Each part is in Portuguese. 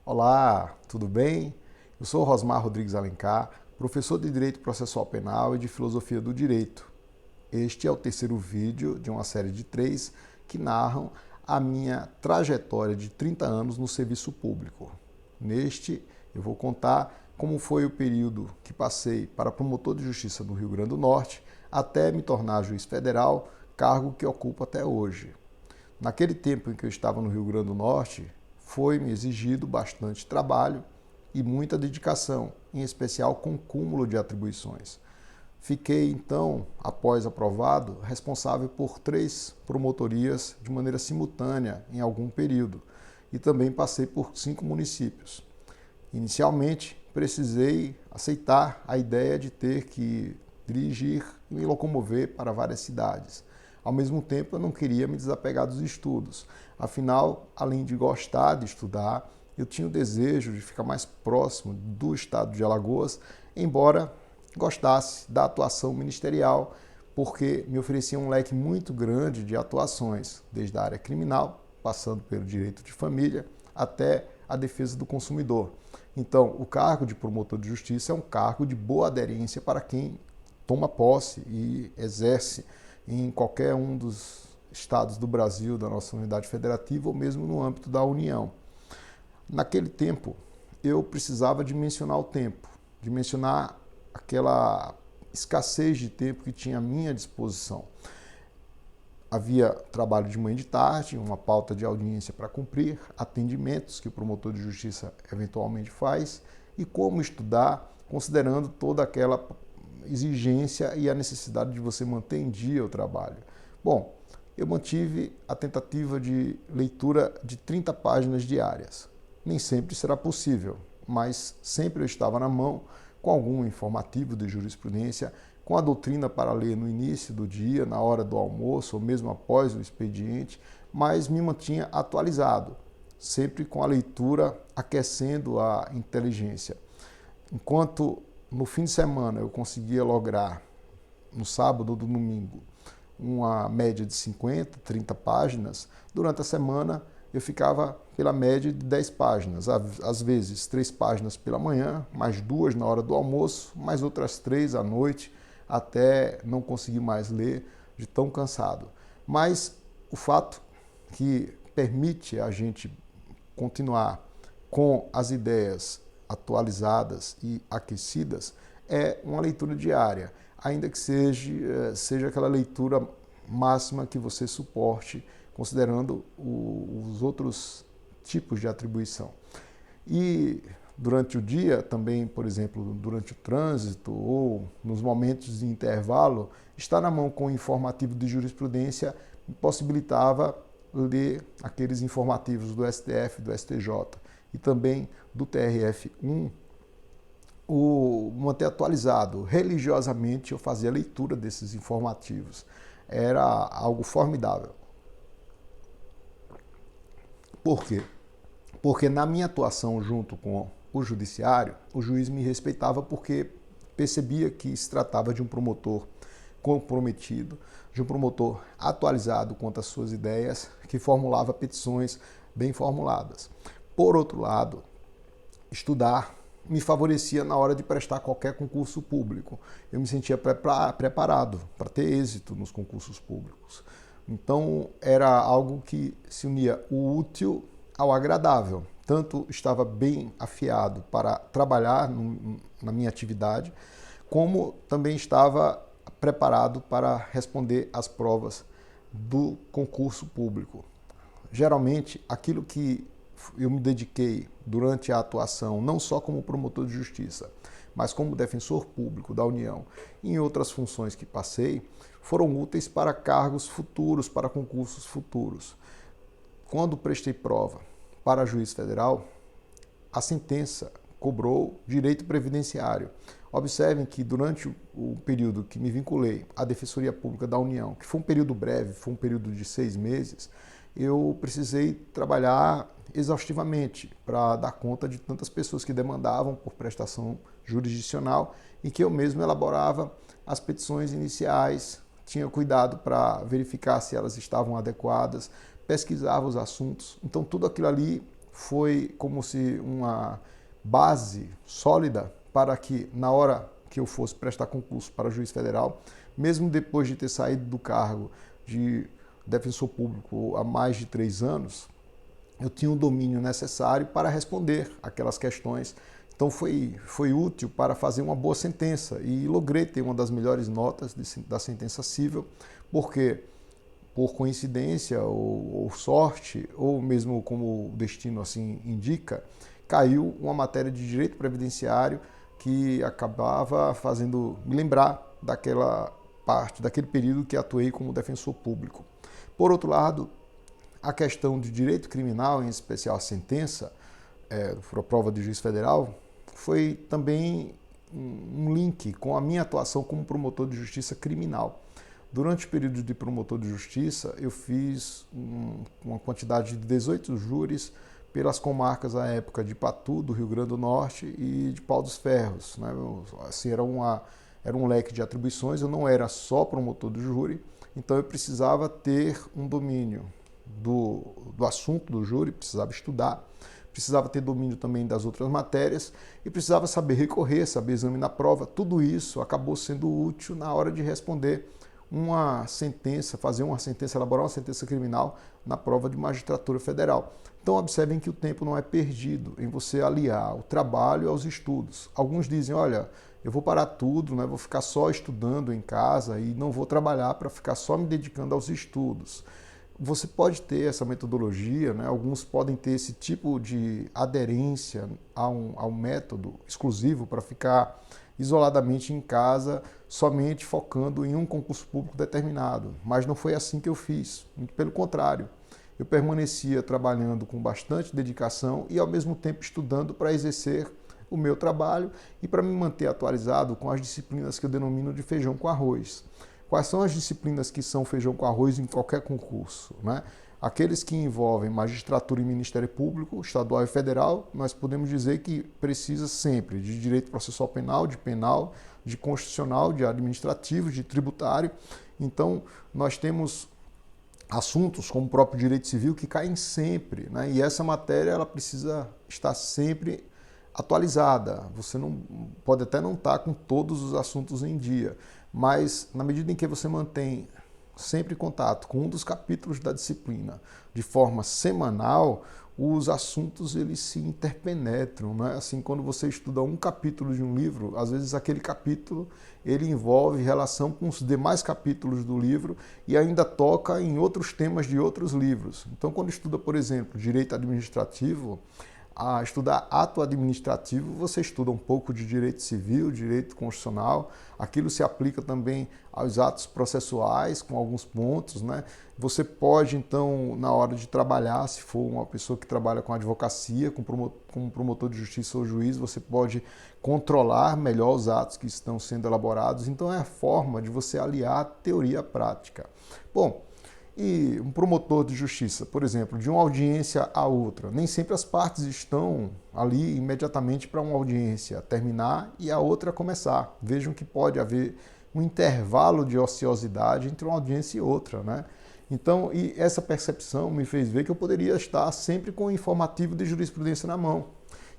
Olá, tudo bem? Eu sou Rosmar Rodrigues Alencar, professor de Direito Processual Penal e de Filosofia do Direito. Este é o terceiro vídeo de uma série de 3 que narram a minha trajetória de 30 anos no serviço público. Neste, eu vou contar como foi o período que passei para promotor de justiça do Rio Grande do Norte até me tornar juiz federal, cargo que ocupo até hoje. Naquele tempo em que eu estava no Rio Grande do Norte, foi-me exigido bastante trabalho e muita dedicação, em especial com cúmulo de atribuições. Fiquei, então, após aprovado, responsável por 3 promotorias de maneira simultânea em algum período e também passei por 5 municípios. Inicialmente, precisei aceitar a ideia de ter que dirigir e me locomover para várias cidades. Ao mesmo tempo, eu não queria me desapegar dos estudos. Afinal, além de gostar de estudar, eu tinha o desejo de ficar mais próximo do estado de Alagoas, embora gostasse da atuação ministerial, porque me oferecia um leque muito grande de atuações, desde a área criminal, passando pelo direito de família, até a defesa do consumidor. Então, o cargo de promotor de justiça é um cargo de boa aderência para quem toma posse e exerce em qualquer um dos estados do Brasil, da nossa unidade federativa, ou mesmo no âmbito da União. Naquele tempo, eu precisava dimensionar o tempo, dimensionar aquela escassez de tempo que tinha à minha disposição. Havia trabalho de manhã e de tarde, uma pauta de audiência para cumprir, atendimentos que o promotor de justiça eventualmente faz e como estudar, considerando toda aquela exigência e a necessidade de você manter em dia o trabalho. Bom, eu mantive a tentativa de leitura de 30 páginas diárias. Nem sempre será possível, mas sempre eu estava na mão com algum informativo de jurisprudência, com a doutrina para ler no início do dia, na hora do almoço ou mesmo após o expediente, mas me mantinha atualizado, sempre com a leitura aquecendo a inteligência. Enquanto no fim de semana eu conseguia lograr, no sábado ou no domingo, uma média de 50, 30 páginas, durante a semana eu ficava pela média de 10 páginas, às vezes 3 páginas pela manhã, mais 2 na hora do almoço, mais outras 3 à noite, até não conseguir mais ler de tão cansado. Mas o fato que permite a gente continuar com as ideias atualizadas e aquecidas é uma leitura diária, ainda que seja aquela leitura máxima que você suporte, considerando os outros tipos de atribuição. E durante o dia, também, por exemplo, durante o trânsito ou nos momentos de intervalo, estar na mão com o informativo de jurisprudência possibilitava ler aqueles informativos do STF, do STJ e também do TRF1, o manter atualizado. Religiosamente eu fazia a leitura desses informativos. Era algo formidável. Por quê? Porque na minha atuação junto com o judiciário, o juiz me respeitava porque percebia que se tratava de um promotor comprometido, de um promotor atualizado quanto às suas ideias, que formulava petições bem formuladas. Por outro lado, estudar me favorecia na hora de prestar qualquer concurso público. Eu me sentia preparado para ter êxito nos concursos públicos. Então, era algo que se unia o útil ao agradável. Tanto estava bem afiado para trabalhar na minha atividade, como também estava preparado para responder às provas do concurso público. Geralmente, aquilo que eu me dediquei durante a atuação, não só como promotor de justiça, mas como defensor público da União e em outras funções que passei, foram úteis para cargos futuros, para concursos futuros. Quando prestei prova para juiz federal, a sentença cobrou direito previdenciário. Observem que durante o período que me vinculei à Defensoria Pública da União, que foi um período breve, foi um período de 6 meses, eu precisei trabalhar exaustivamente para dar conta de tantas pessoas que demandavam por prestação jurisdicional e que eu mesmo elaborava as petições iniciais, tinha cuidado para verificar se elas estavam adequadas, pesquisava os assuntos. Então tudo aquilo ali foi como se uma base sólida para que, na hora que eu fosse prestar concurso para juiz federal, mesmo depois de ter saído do cargo de defensor público há mais de 3 anos, eu tinha o domínio necessário para responder aquelas questões. Então foi útil para fazer uma boa sentença e logrei ter uma das melhores notas da sentença civil, porque por coincidência ou sorte, ou mesmo como o destino assim indica, caiu uma matéria de direito previdenciário que acabava fazendo me lembrar daquela parte, daquele período que atuei como defensor público. Por outro lado, a questão de direito criminal, em especial a sentença, por prova de juiz federal, foi também um link com a minha atuação como promotor de justiça criminal. Durante o período de promotor de justiça, eu fiz uma quantidade de 18 júris pelas comarcas à época de Patu, do Rio Grande do Norte, e de Pau dos Ferros. Né? Assim, era um leque de atribuições, eu não era só promotor do júri, então eu precisava ter um domínio do assunto do júri, precisava estudar, precisava ter domínio também das outras matérias e precisava saber recorrer, saber examinar a prova. Tudo isso acabou sendo útil na hora de responder uma sentença, fazer uma sentença, elaborar uma sentença criminal na prova de magistratura federal. Então observem que o tempo não é perdido em você aliar o trabalho aos estudos. Alguns dizem, olha, eu vou parar tudo, né? Vou ficar só estudando em casa e não vou trabalhar para ficar só me dedicando aos estudos. Você pode ter essa metodologia, né? Alguns podem ter esse tipo de aderência a um método exclusivo para ficar isoladamente em casa, somente focando em um concurso público determinado. Mas não foi assim que eu fiz, muito pelo contrário. Eu permanecia trabalhando com bastante dedicação e ao mesmo tempo estudando para exercer o meu trabalho e para me manter atualizado com as disciplinas que eu denomino de feijão com arroz. Quais são as disciplinas que são feijão com arroz em qualquer concurso, né? Aqueles que envolvem magistratura e Ministério Público, estadual e federal, nós podemos dizer que precisa sempre de direito processual penal, de constitucional, de administrativo, de tributário. Então, nós temos assuntos como o próprio direito civil que caem sempre, né? E essa matéria ela precisa estar sempre atualizada. Você não pode até não estar com todos os assuntos em dia, mas na medida em que você mantém sempre contato com um dos capítulos da disciplina de forma semanal, os assuntos eles se interpenetram, né? Assim, quando você estuda um capítulo de um livro, às vezes aquele capítulo ele envolve relação com os demais capítulos do livro e ainda toca em outros temas de outros livros. Então, quando estuda, por exemplo, direito administrativo, a estudar ato administrativo, você estuda um pouco de direito civil, direito constitucional, aquilo se aplica também aos atos processuais, com alguns pontos, né? Você pode, então, na hora de trabalhar, se for uma pessoa que trabalha com advocacia, com promotor de justiça ou juiz, você pode controlar melhor os atos que estão sendo elaborados. Então, é a forma de você aliar a teoria à prática. Bom, e um promotor de justiça, por exemplo, de uma audiência a outra, nem sempre as partes estão ali imediatamente para uma audiência terminar e a outra começar. Vejam que pode haver um intervalo de ociosidade entre uma audiência e outra, né? Então, e essa percepção me fez ver que eu poderia estar sempre com o informativo de jurisprudência na mão.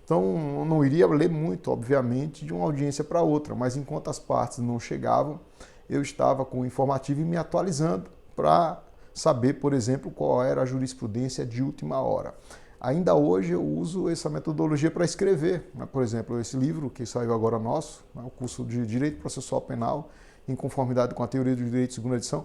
Então, eu não iria ler muito, obviamente, de uma audiência para outra, mas enquanto as partes não chegavam, eu estava com o informativo e me atualizando para saber, por exemplo, qual era a jurisprudência de última hora. Ainda hoje eu uso essa metodologia para escrever. Por exemplo, esse livro que saiu agora nosso, o curso de Direito Processual Penal, em conformidade com a Teoria do Direito, segunda edição,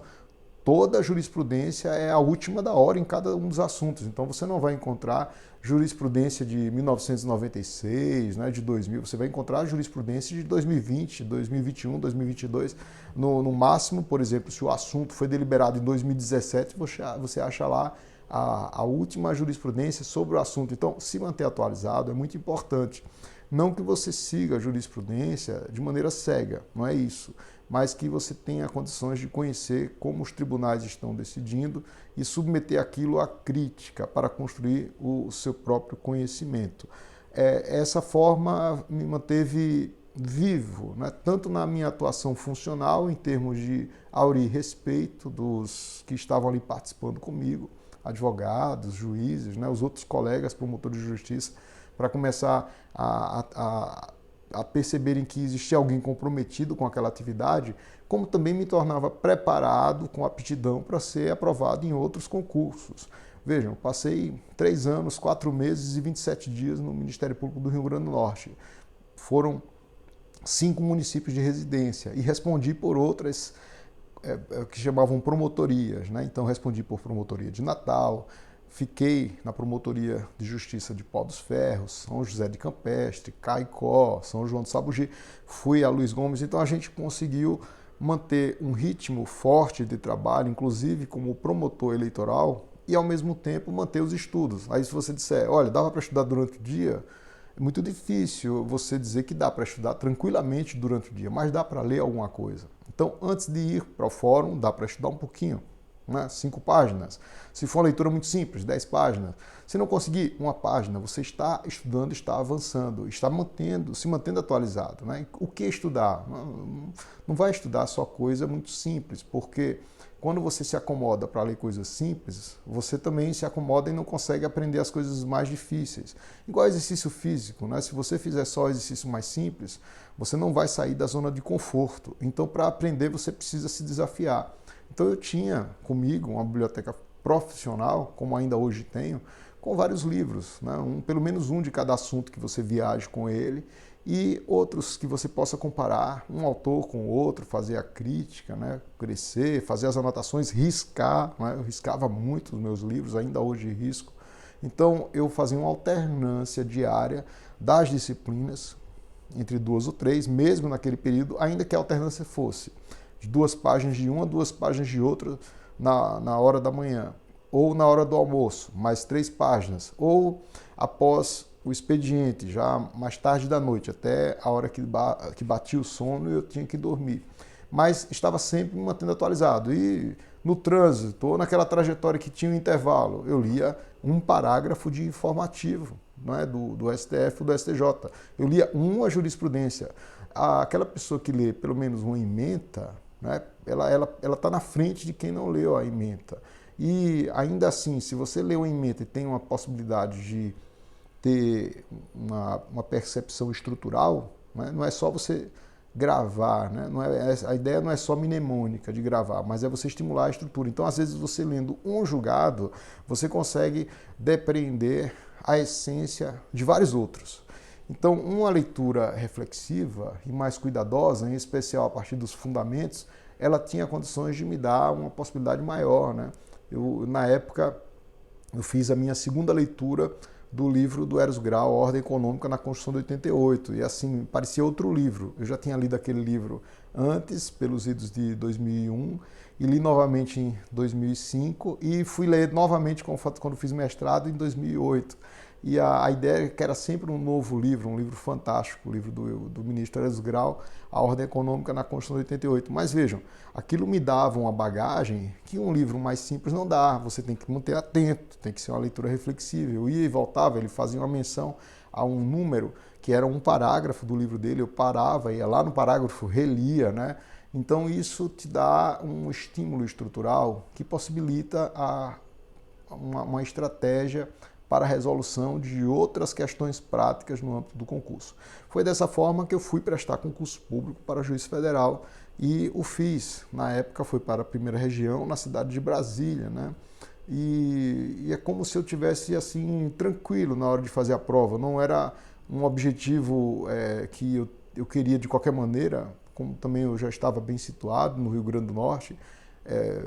toda a jurisprudência é a última da hora em cada um dos assuntos. Então você não vai encontrar jurisprudência de 1996, né, de 2000, você vai encontrar jurisprudência de 2020, 2021, 2022. No máximo, por exemplo, se o assunto foi deliberado em 2017, você acha lá a última jurisprudência sobre o assunto. Então, se manter atualizado é muito importante. Não que você siga a jurisprudência de maneira cega, não é isso, mas que você tenha condições de conhecer como os tribunais estão decidindo e submeter aquilo à crítica para construir o seu próprio conhecimento. Essa forma me manteve vivo, né? Tanto na minha atuação funcional, em termos de aurir respeito dos que estavam ali participando comigo, advogados, juízes, né, os outros colegas promotores de justiça, para começar a perceberem que existia alguém comprometido com aquela atividade, como também me tornava preparado com aptidão para ser aprovado em outros concursos. Vejam, passei 3 anos, 4 meses e 27 dias no Ministério Público do Rio Grande do Norte. Foram 5 municípios de residência e respondi por outras que chamavam promotorias, né? Então respondi por promotoria de Natal, fiquei na promotoria de justiça de Pau dos Ferros, São José de Campestre, Caicó, São João do Sabugi, fui a Luiz Gomes, então a gente conseguiu manter um ritmo forte de trabalho, inclusive como promotor eleitoral, e ao mesmo tempo manter os estudos. Aí se você disser, olha, dava para estudar durante o dia, é muito difícil você dizer que dá para estudar tranquilamente durante o dia, mas dá para ler alguma coisa. Então, antes de ir para o fórum, dá para estudar um pouquinho, né? 5 páginas. Se for uma leitura muito simples, 10 páginas. Se não conseguir uma página, você está estudando, está avançando, está se mantendo atualizado, né? O que estudar? Não vai estudar só coisa muito simples, porque quando você se acomoda para ler coisas simples, você também se acomoda e não consegue aprender as coisas mais difíceis. Igual exercício físico, né? Se você fizer só exercício mais simples, você não vai sair da zona de conforto. Então, para aprender, você precisa se desafiar. Então, eu tinha comigo uma biblioteca profissional, como ainda hoje tenho, com vários livros, né? Pelo menos um de cada assunto que você viaje com ele, e outros que você possa comparar um autor com o outro, fazer a crítica, né? Crescer, fazer as anotações, riscar, né? Eu riscava muito os meus livros, ainda hoje risco. Então eu fazia uma alternância diária das disciplinas, entre 2 ou 3, mesmo naquele período, ainda que a alternância fosse de 2 páginas de uma, 2 páginas de outra na hora da manhã, ou na hora do almoço, mais 3 páginas, ou após o expediente, já mais tarde da noite, até a hora que batia o sono e eu tinha que dormir. Mas estava sempre me mantendo atualizado. E no trânsito, ou naquela trajetória que tinha um intervalo, eu lia um parágrafo de informativo, não é? do STF ou do STJ. Eu lia uma jurisprudência. Aquela pessoa que lê pelo menos uma ementa, né? ela está na frente de quem não leu a ementa. E ainda assim, se você lê uma ementa e tem uma possibilidade de ter uma percepção estrutural, né? Não é só você gravar, né? A ideia não é só mnemônica de gravar, mas é você estimular a estrutura. Então, às vezes, você lendo um julgado, você consegue depreender a essência de vários outros. Então, uma leitura reflexiva e mais cuidadosa, em especial a partir dos fundamentos, ela tinha condições de me dar uma possibilidade maior, né? Na época, eu fiz a minha segunda leitura do livro do Eros Grau, Ordem Econômica na Constituição de 88, e assim, parecia outro livro. Eu já tinha lido aquele livro antes, pelos idos de 2001, e li novamente em 2005, e fui ler novamente quando fiz mestrado em 2008. E a ideia é que era sempre um novo livro, um livro fantástico, o livro do ministro Eros Grau, A Ordem Econômica na Constituição de 88. Mas vejam, aquilo me dava uma bagagem que um livro mais simples não dá. Você tem que manter atento, tem que ser uma leitura reflexiva. Eu ia e voltava, ele fazia uma menção a um número que era um parágrafo do livro dele, eu parava, ia lá no parágrafo, relia, né? Então isso te dá um estímulo estrutural que possibilita uma estratégia para a resolução de outras questões práticas no âmbito do concurso. Foi dessa forma que eu fui prestar concurso público para juiz federal e o fiz. Na época foi para a primeira região, na cidade de Brasília, né? E é como se eu tivesse assim tranquilo na hora de fazer a prova. Não era um objetivo que eu queria de qualquer maneira, como também eu já estava bem situado no Rio Grande do Norte.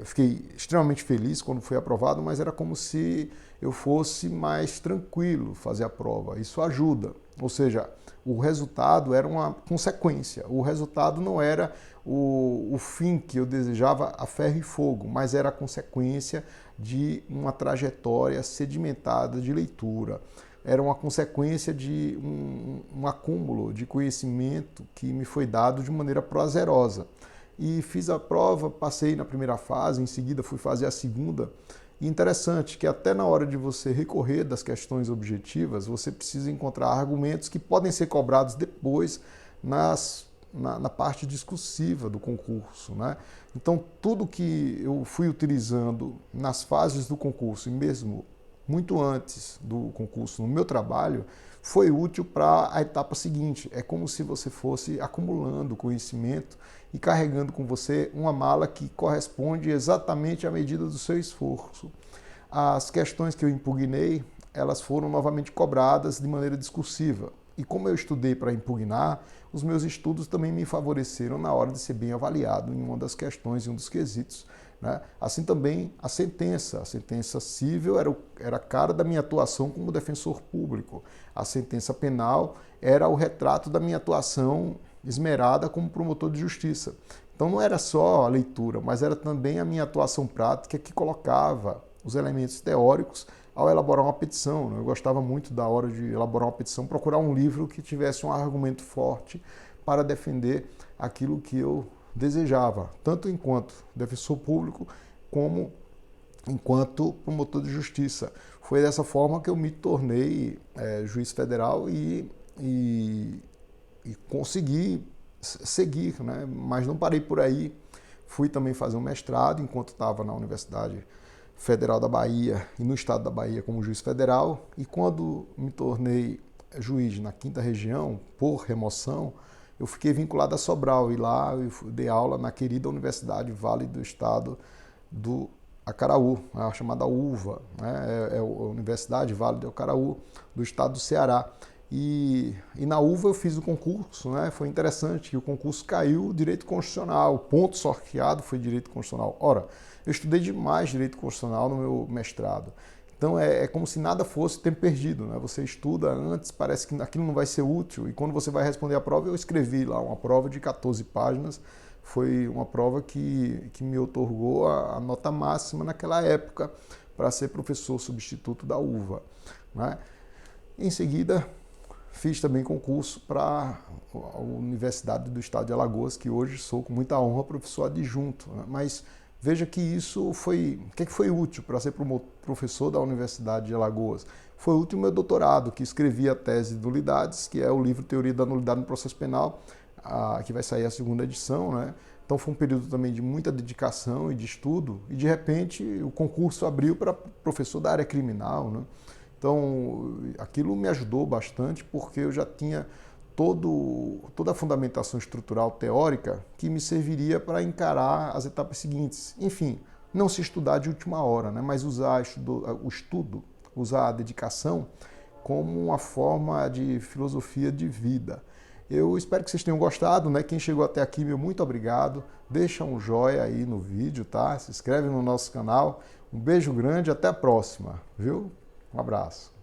Fiquei extremamente feliz quando fui aprovado, mas era como se eu fosse mais tranquilo fazer a prova. Isso ajuda. Ou seja, o resultado era uma consequência. O resultado não era o fim que eu desejava a ferro e fogo, mas era a consequência de uma trajetória sedimentada de leitura. Era uma consequência de um acúmulo de conhecimento que me foi dado de maneira prazerosa. E fiz a prova, passei na primeira fase, em seguida fui fazer a segunda. E interessante que até na hora de você recorrer das questões objetivas, você precisa encontrar argumentos que podem ser cobrados depois na parte discursiva do concurso, né? Então, tudo que eu fui utilizando nas fases do concurso, e mesmo muito antes do concurso, no meu trabalho, foi útil para a etapa seguinte. É como se você fosse acumulando conhecimento e carregando com você uma mala que corresponde exatamente à medida do seu esforço. As questões que eu impugnei, elas foram novamente cobradas de maneira discursiva. E como eu estudei para impugnar, os meus estudos também me favoreceram na hora de ser bem avaliado em uma das questões, em um dos quesitos, né? Assim também a sentença civil era a cara da minha atuação como defensor público. A sentença penal era o retrato da minha atuação esmerada como promotor de justiça. Então não era só a leitura, mas era também a minha atuação prática que colocava os elementos teóricos ao elaborar uma petição. Eu gostava muito, da hora de elaborar uma petição, procurar um livro que tivesse um argumento forte para defender aquilo que eu desejava, tanto enquanto defensor público como enquanto promotor de justiça. Foi dessa forma que eu me tornei juiz federal e consegui seguir, né? Mas não parei por aí. Fui também fazer um mestrado enquanto estava na Universidade Federal da Bahia e no estado da Bahia como juiz federal, e quando me tornei juiz na 5ª região, por remoção, eu fiquei vinculado a Sobral, e lá eu dei aula na querida Universidade Vale do Estado do Acaraú, a chamada UVA, né? É a Universidade Vale do Acaraú, do estado do Ceará. E na UVA eu fiz o concurso, né? Foi interessante que o concurso caiu direito constitucional, o ponto sorteado foi direito constitucional. Ora, eu estudei demais direito constitucional no meu mestrado. Então é como se nada fosse tempo perdido, né? Você estuda antes, parece que aquilo não vai ser útil, e quando você vai responder a prova, eu escrevi lá uma prova de 14 páginas, foi uma prova que me otorgou a nota máxima naquela época para ser professor substituto da UVA, né? Em seguida, fiz também concurso para a Universidade do Estado de Alagoas, que hoje sou com muita honra professor adjunto, né? Mas veja que isso foi... O que é que foi útil para ser professor da Universidade de Alagoas? Foi útil o meu doutorado, que escrevi a tese de nulidades, que é o livro Teoria da Nulidade no Processo Penal, que vai sair a 2ª edição, né? Então foi um período também de muita dedicação e de estudo, e de repente o concurso abriu para professor da área criminal, né? Então aquilo me ajudou bastante, porque eu já tinha toda a fundamentação estrutural teórica que me serviria para encarar as etapas seguintes. Enfim, não se estudar de última hora, né? Mas usar o estudo, usar a dedicação como uma forma de filosofia de vida. Eu espero que vocês tenham gostado, né? Quem chegou até aqui, meu muito obrigado. Deixa um joinha aí no vídeo, tá? Se inscreve no nosso canal. Um beijo grande, até a próxima, viu? Um abraço.